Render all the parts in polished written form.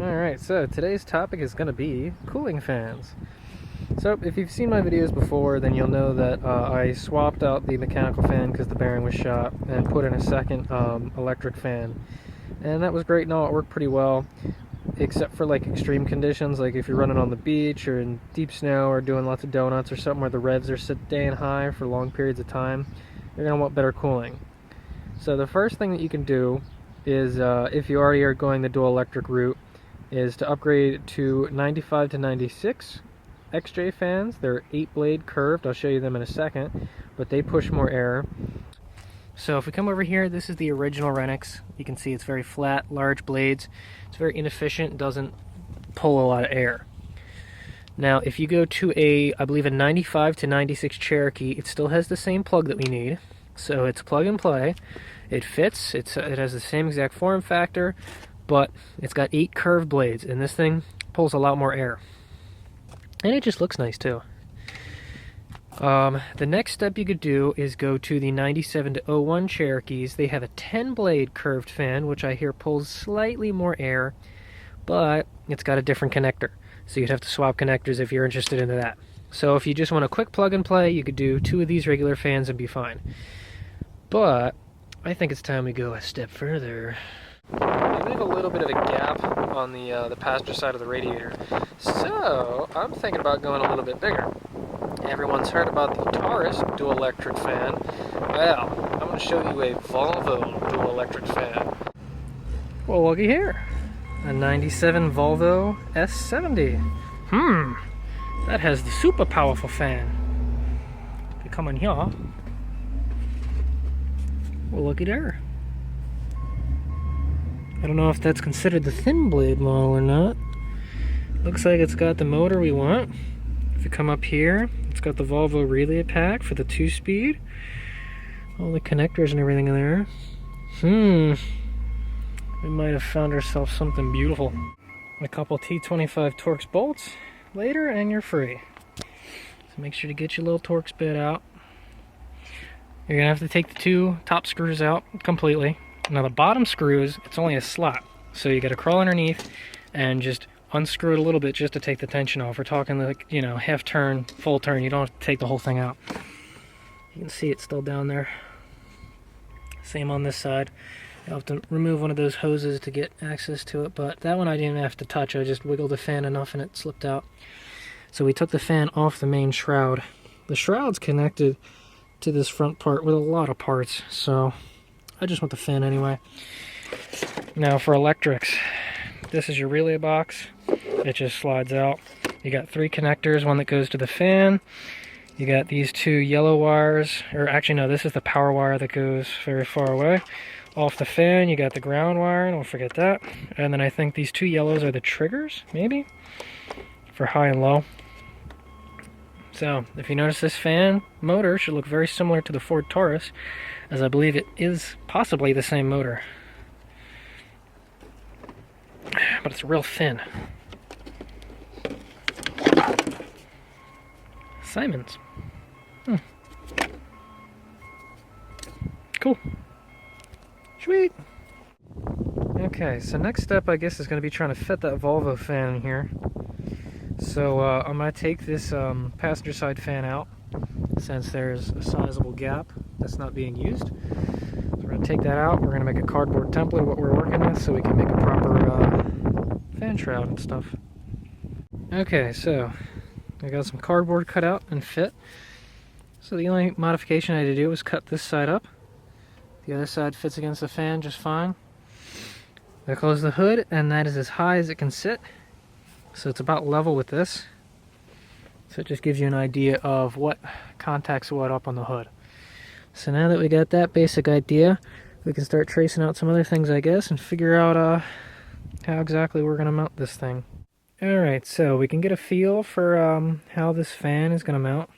Alright, so today's topic is going to be cooling fans. So if you've seen my videos before, then you'll know that I swapped out the mechanical fan because the bearing was shot and put in a second electric fan. And that was great and all, it worked pretty well, except for like extreme conditions, like if you're running on the beach or in deep snow or doing lots of donuts or something where the revs are staying high for long periods of time, you're going to want better cooling. So the first thing that you can do is, if you already are going the dual electric route, is to upgrade to 95 to 96 XJ fans. They're 8-blade curved. I'll show you them in a second, but they push more air. So if we come over here, this is the original Renix. You can see it's very flat, large blades. It's very inefficient, doesn't pull a lot of air. Now, if you go to I believe a 95 to 96 Cherokee, it still has the same plug that we need. So it's plug and play. It fits. It has the same exact form factor, but it's got 8 curved blades, and this thing pulls a lot more air. And it just looks nice too. The next step you could do is go to the 97 to 01 Cherokees. They have a 10-blade curved fan, which I hear pulls slightly more air, but it's got a different connector. So you'd have to swap connectors if you're interested in that. So if you just want a quick plug and play, you could do 2 of these regular fans and be fine. But I think it's time we go a step further. They leave a little bit of a gap on the passenger side of the radiator, so I'm thinking about going a little bit bigger. Everyone's heard about the Taurus dual electric fan. Well, I'm going to show you a Volvo dual electric fan. Well, looky here, a 97 Volvo S70. That has the super powerful fan. If you come in here, well, looky there. I don't know if that's considered the thin blade model or not. Looks like it's got the motor we want. If you come up here, it's got the Volvo relay pack for the 2-speed. All the connectors and everything in there. We might have found ourselves something beautiful. A couple T25 Torx bolts later and you're free. So make sure to get your little Torx bit out. You're gonna have to take the 2 top screws out completely. Now the bottom screws, it's only a slot, so you gotta crawl underneath and just unscrew it a little bit just to take the tension off. We're talking like, you know, half turn, full turn. You don't have to take the whole thing out. You can see it's still down there. Same on this side. You'll have to remove one of those hoses to get access to it, but that one I didn't have to touch. I just wiggled the fan enough and it slipped out. So we took the fan off the main shroud. The shroud's connected to this front part with a lot of parts, so I just want the fan anyway. Now for electrics, this is your relay box. It just slides out. You got 3 connectors, one that goes to the fan. You got these 2 yellow wires, or actually no, this is the power wire that goes very far away. Off the fan, you got the ground wire, don't forget that. And then I think these 2 yellows are the triggers, maybe, for high and low. So, if you notice, this fan motor should look very similar to the Ford Taurus, as I believe it is possibly the same motor. But it's real thin. Simon's. Cool. Sweet. Okay, so next step I guess is going to be trying to fit that Volvo fan in here. So I'm going to take this passenger side fan out, since there's a sizable gap that's not being used. So we're going to take that out. We're going to make a cardboard template of what we're working with so we can make a proper fan shroud and stuff. Okay, so I got some cardboard cut out and fit. So the only modification I had to do was cut this side up. The other side fits against the fan just fine. I close the hood, and that is as high as it can sit. So it's about level with this. So it just gives you an idea of what contacts what up on the hood. So now that we got that basic idea, we can start tracing out some other things, I guess, and figure out how exactly we're going to mount this thing. Alright, so we can get a feel for how this fan is going to mount.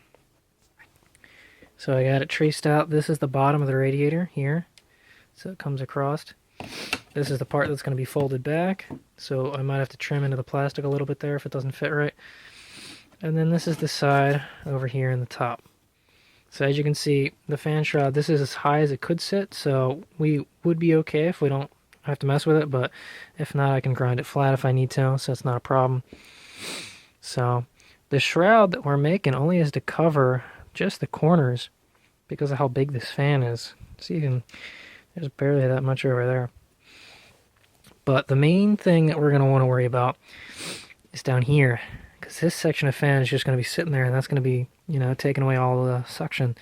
So I got it traced out. This is the bottom of the radiator here. So it comes across. This is the part that's going to be folded back. So I might have to trim into the plastic a little bit there if it doesn't fit right. And then this is the side over here in the top. So as you can see, the fan shroud, this is as high as it could sit. So we would be okay if we don't I have to mess with it, but if not, I can grind it flat if I need to, so it's not a problem. So the shroud that we're making only is to cover just the corners because of how big this fan is. See, there's barely that much over there. But the main thing that we're going to want to worry about is down here, because this section of fan is just going to be sitting there, and that's going to be, you know, taking away all the suction.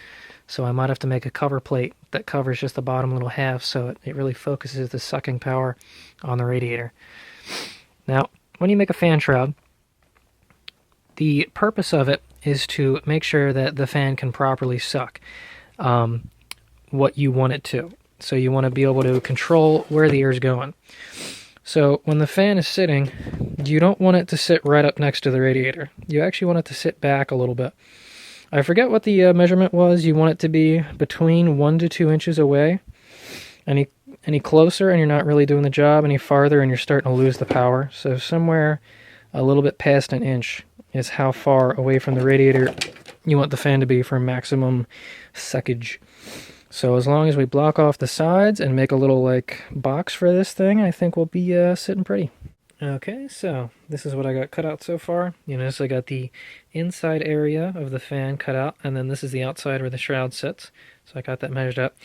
So I might have to make a cover plate that covers just the bottom little half, so it really focuses the sucking power on the radiator. Now, when you make a fan shroud, the purpose of it is to make sure that the fan can properly suck what you want it to. So you want to be able to control where the air is going. So when the fan is sitting, you don't want it to sit right up next to the radiator. You actually want it to sit back a little bit. I forget what the measurement was. You want it to be between 1 to 2 inches away. Any closer and you're not really doing the job. Any farther and you're starting to lose the power. So somewhere a little bit past an inch is how far away from the radiator you want the fan to be for maximum suckage. So as long as we block off the sides and make a little like box for this thing, I think we'll be sitting pretty. Okay, so this is what I got cut out so far. You notice I got the inside area of the fan cut out, and then this is the outside where the shroud sits. So I got that measured up.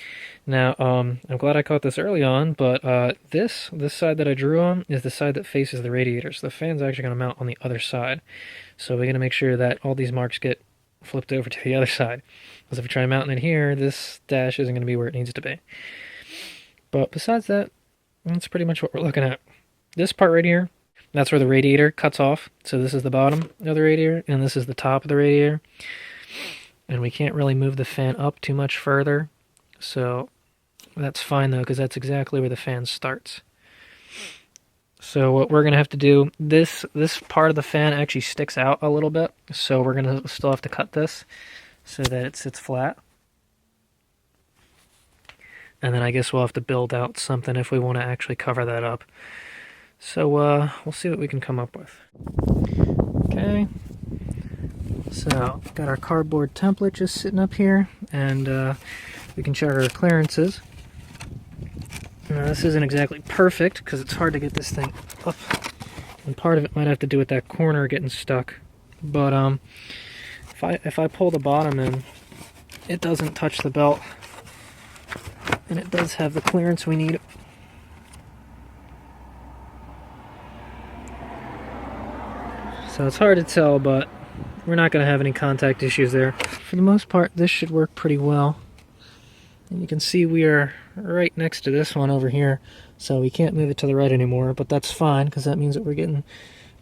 Now, I'm glad I caught this early on, but this side that I drew on is the side that faces the radiator. So the fan's actually going to mount on the other side. So we're going to make sure that all these marks get flipped over to the other side. Because if we try mounting it here, this dash isn't going to be where it needs to be. But besides that, that's pretty much what we're looking at. This part right here, that's where the radiator cuts off. So this is the bottom of the radiator, and this is the top of the radiator. And we can't really move the fan up too much further. So that's fine though, because that's exactly where the fan starts. So what we're going to have to do, this part of the fan actually sticks out a little bit. So we're going to still have to cut this so that it sits flat. And then I guess we'll have to build out something if we want to actually cover that up. So we'll see what we can come up with. Okay. So got our cardboard template just sitting up here, and we can check our clearances. Now this isn't exactly perfect because it's hard to get this thing up, and part of it might have to do with that corner getting stuck. But if I pull the bottom in, it doesn't touch the belt, and it does have the clearance we need. So it's hard to tell, but we're not going to have any contact issues there. For the most part, this should work pretty well. And you can see we are right next to this one over here, so we can't move it to the right anymore, but that's fine, because that means that we're getting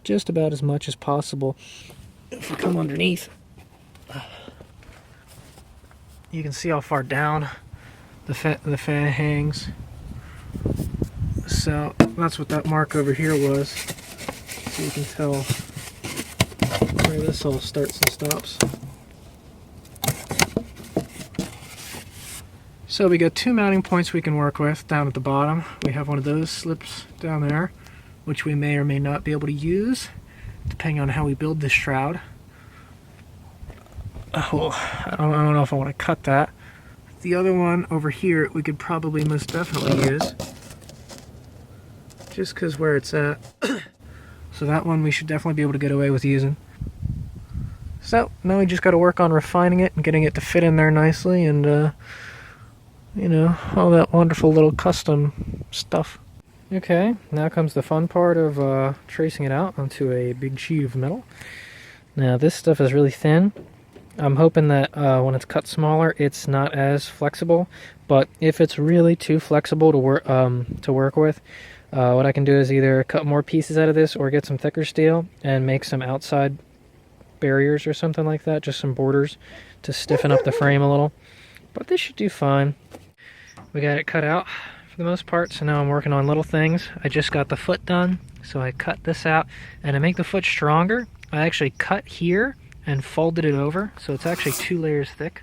just about as much as possible. If we come underneath, you can see how far down the fan hangs. So that's what that mark over here was. So you can tell where this all starts and stops. So we got 2 mounting points we can work with down at the bottom. We have one of those slips down there, which we may or may not be able to use, depending on how we build this shroud. Oh, I don't know if I want to cut that. The other one over here we could probably most definitely use, just because where it's at. So that one we should definitely be able to get away with using. So now we just got to work on refining it and getting it to fit in there nicely, and you know, all that wonderful little custom stuff. Okay, now comes the fun part of tracing it out onto a big sheet of metal. Now this stuff is really thin. I'm hoping that when it's cut smaller, it's not as flexible. But if it's really too flexible to work with, what I can do is either cut more pieces out of this or get some thicker steel and make some outside barriers or something like that, just some borders to stiffen up the frame a little. But this should do fine. We got it cut out for the most part, so now I'm working on little things. I just got the foot done, so I cut this out, and to make the foot stronger, I actually cut here and folded it over, so it's actually 2 layers thick.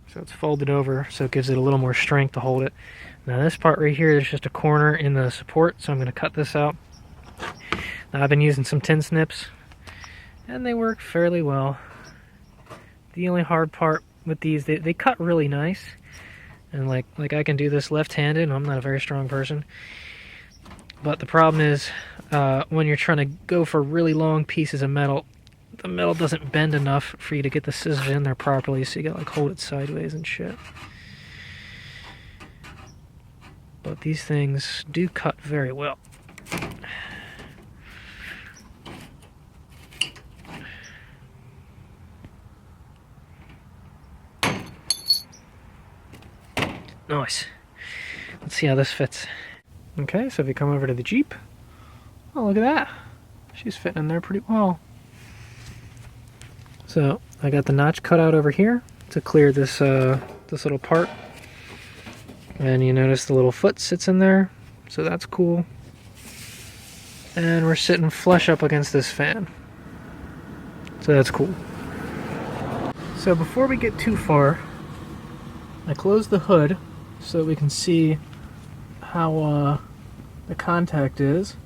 So it's folded over, so it gives it a little more strength to hold it. Now this part right here is just a corner in the support, so I'm going to cut this out. Now I've been using some tin snips, and they work fairly well. The only hard part with these, they cut really nice, And like I can do this left-handed, and I'm not a very strong person. But the problem is, when you're trying to go for really long pieces of metal, the metal doesn't bend enough for you to get the scissors in there properly, so you gotta like hold it sideways and shit. But these things do cut very well. Nice. Let's see how this fits. Okay, so if you come over to the Jeep, oh look at that. She's fitting in there pretty well. So I got the notch cut out over here to clear this this little part. And you notice the little foot sits in there, so that's cool. And we're sitting flush up against this fan. So that's cool. So before we get too far, I closed the hood so we can see how the contact is.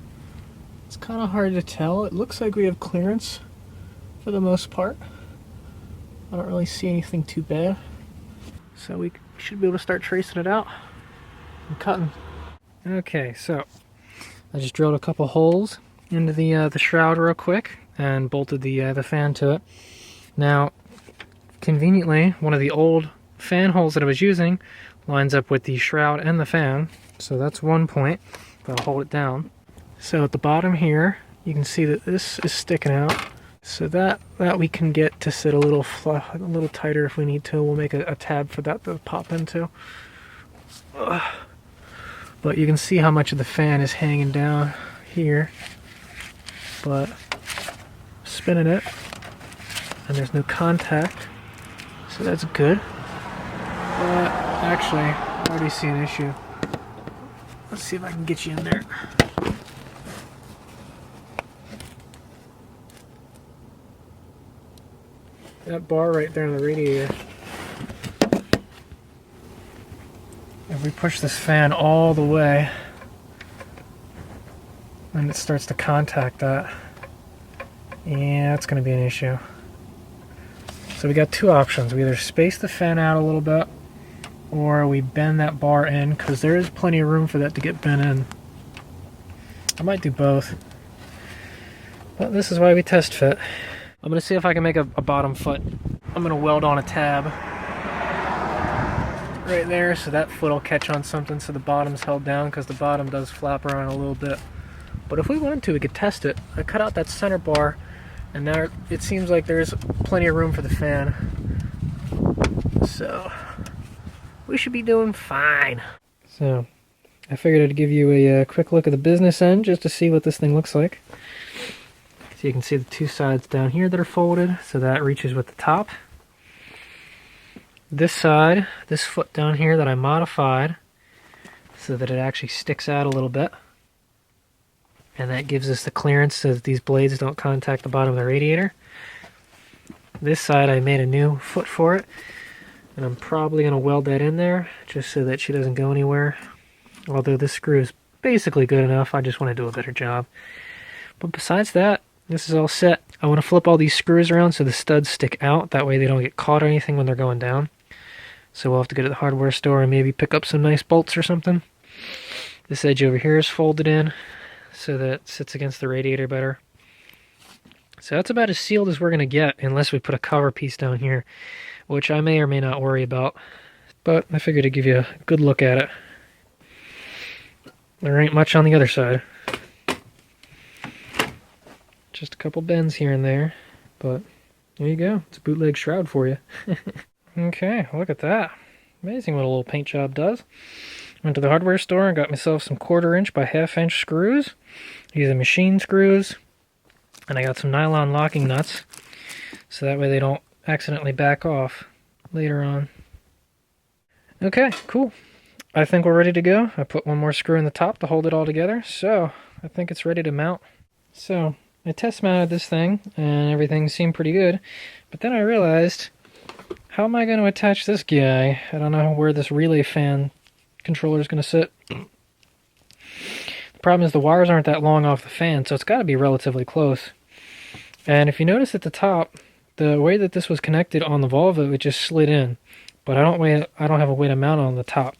It's kind of hard to tell. It looks like we have clearance for the most part. I don't really see anything too bad. So we should be able to start tracing it out and cutting. Okay, so I just drilled a couple holes into the shroud real quick and bolted the fan to it. Now, conveniently, one of the old fan holes that I was using lines up with the shroud and the fan, so that's one point. I'll hold it down. So at the bottom here, you can see that this is sticking out. So that we can get to sit a little tighter if we need to. We'll make a tab for that to pop into. But you can see how much of the fan is hanging down here. But spinning it, and there's no contact, so that's good. But actually, I already see an issue. Let's see if I can get you in there. That bar right there on the radiator. If we push this fan all the way, and it starts to contact that, yeah, it's going to be an issue. So we got two options. We either space the fan out a little bit, or we bend that bar in, because there is plenty of room for that to get bent in. I might do both. But this is why we test fit. I'm going to see if I can make a bottom foot. I'm going to weld on a tab right there, so that foot will catch on something so the bottom's held down, because the bottom does flap around a little bit. But if we wanted to, we could test it. I cut out that center bar, and now it seems like there's plenty of room for the fan. So we should be doing fine. So I figured I'd give you a quick look at the business end just to see what this thing looks like. So you can see the two sides down here that are folded, so that reaches with the top. This side, this foot down here that I modified so that it actually sticks out a little bit. And that gives us the clearance so that these blades don't contact the bottom of the radiator. This side I made a new foot for it, and I'm probably going to weld that in there just so that she doesn't go anywhere. Although this screw is basically good enough, I just want to do a better job. But besides that, this is all set. I want to flip all these screws around so the studs stick out, that way they don't get caught or anything when they're going down. So we'll have to go to the hardware store and maybe pick up some nice bolts or something. This edge over here is folded in so that it sits against the radiator better. So that's about as sealed as we're going to get, unless we put a cover piece down here, which I may or may not worry about. But I figured I'd give you a good look at it. There ain't much on the other side. Just a couple bends here and there, but there you go. It's a bootleg shroud for you. Okay, look at that. Amazing what a little paint job does. Went to the hardware store and got myself some 1/4 inch by 1/2 inch screws. Using machine screws. And I got some nylon locking nuts, so that way they don't accidentally back off later on. Okay, cool. I think we're ready to go. I put one more screw in the top to hold it all together, so I think it's ready to mount. So I test mounted this thing, and everything seemed pretty good. But then I realized, how am I going to attach this guy? I don't know where this relay fan controller is going to sit. The problem is the wires aren't that long off the fan, so it's got to be relatively close. And if you notice at the top, the way that this was connected on the Volvo, it just slid in. but I don't have a way to mount it on the top.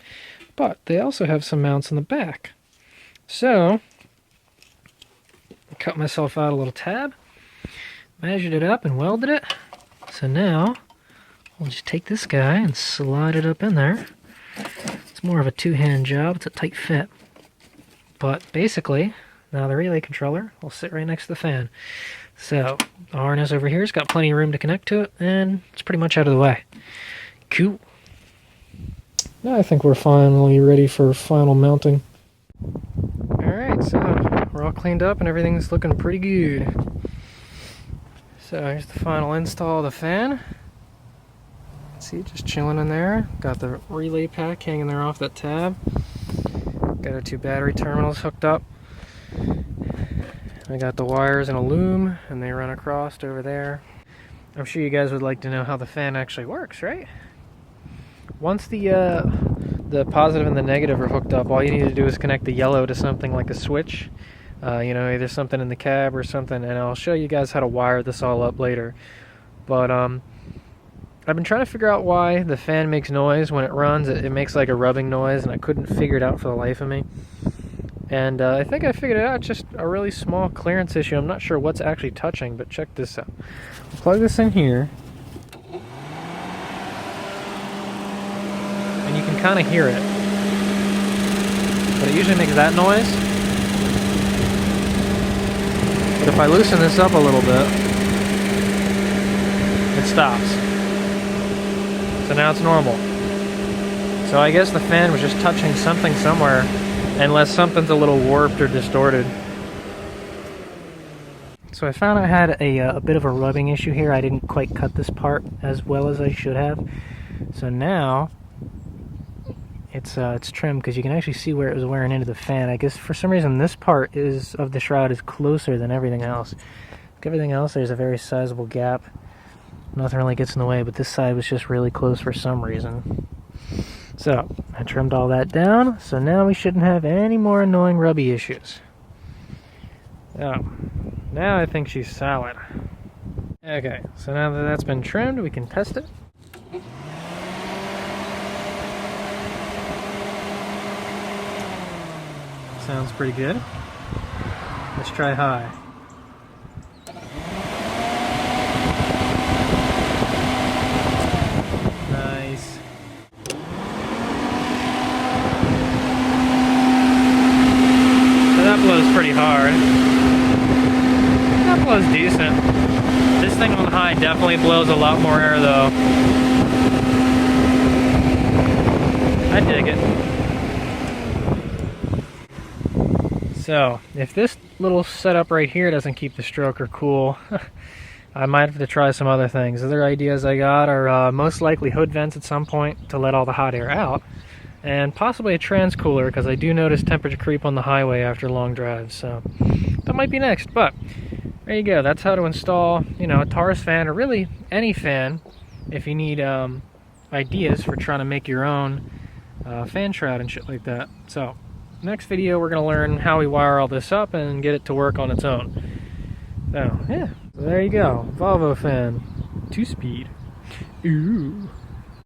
But they also have some mounts in the back. So I cut myself out a little tab, measured it up and welded it. So now I'll just take this guy and slide it up in there. It's more of a two-hand job. It's a tight fit. But basically, now the relay controller will sit right next to the fan. So the harness over here has got plenty of room to connect to it, and it's pretty much out of the way. Cool. Now I think we're finally ready for final mounting. Alright, so we're all cleaned up and everything's looking pretty good. So here's the final install of the fan. See, just chilling in there. Got the relay pack hanging there off that tab. Got our two battery terminals hooked up. I got the wires in a loom and they run across over there. I'm sure you guys would like to know how the fan actually works, right? Once the positive and the negative are hooked up, all you need to do is connect the yellow to something like a switch. You know, either something in the cab or something, and I'll show you guys how to wire this all up later. But I've been trying to figure out why the fan makes noise when it runs. It makes like a rubbing noise, and I couldn't figure it out for the life of me. And I think I figured it out. It's just a really small clearance issue. I'm not sure what's actually touching, but check this out. Plug this in here, and you can kind of hear it. But it usually makes that noise. But if I loosen this up a little bit, it stops. So now it's normal. So I guess the fan was just touching something somewhere, unless something's a little warped or distorted. So I found I had a bit of a rubbing issue here. I didn't quite cut this part as well as I should have. So now it's trimmed, because you can actually see where it was wearing into the fan. I guess for some reason this part of the shroud is closer than everything else. Like everything else, there's a very sizable gap. Nothing really gets in the way, but this side was just really close for some reason. So I trimmed all that down, so now we shouldn't have any more annoying rubby issues. So now I think she's solid. Okay, so now that that's been trimmed, we can test it. Sounds pretty good. Let's try high. Nice. So that blows pretty hard. That blows decent. This thing on high definitely blows a lot more air though. I dig it. So, if this little setup right here doesn't keep the stroker cool, I might have to try some other things. Other ideas I got are most likely hood vents at some point to let all the hot air out, and possibly a transcooler, because I do notice temperature creep on the highway after long drives, so that might be next. But there you go. That's how to install, you know, a Taurus fan, or really any fan, if you need ideas for trying to make your own fan shroud and shit like that. So next video we're going to learn how we wire all this up and get it to work on its own. So yeah, so there you go. Volvo fan, 2-speed. Ooh.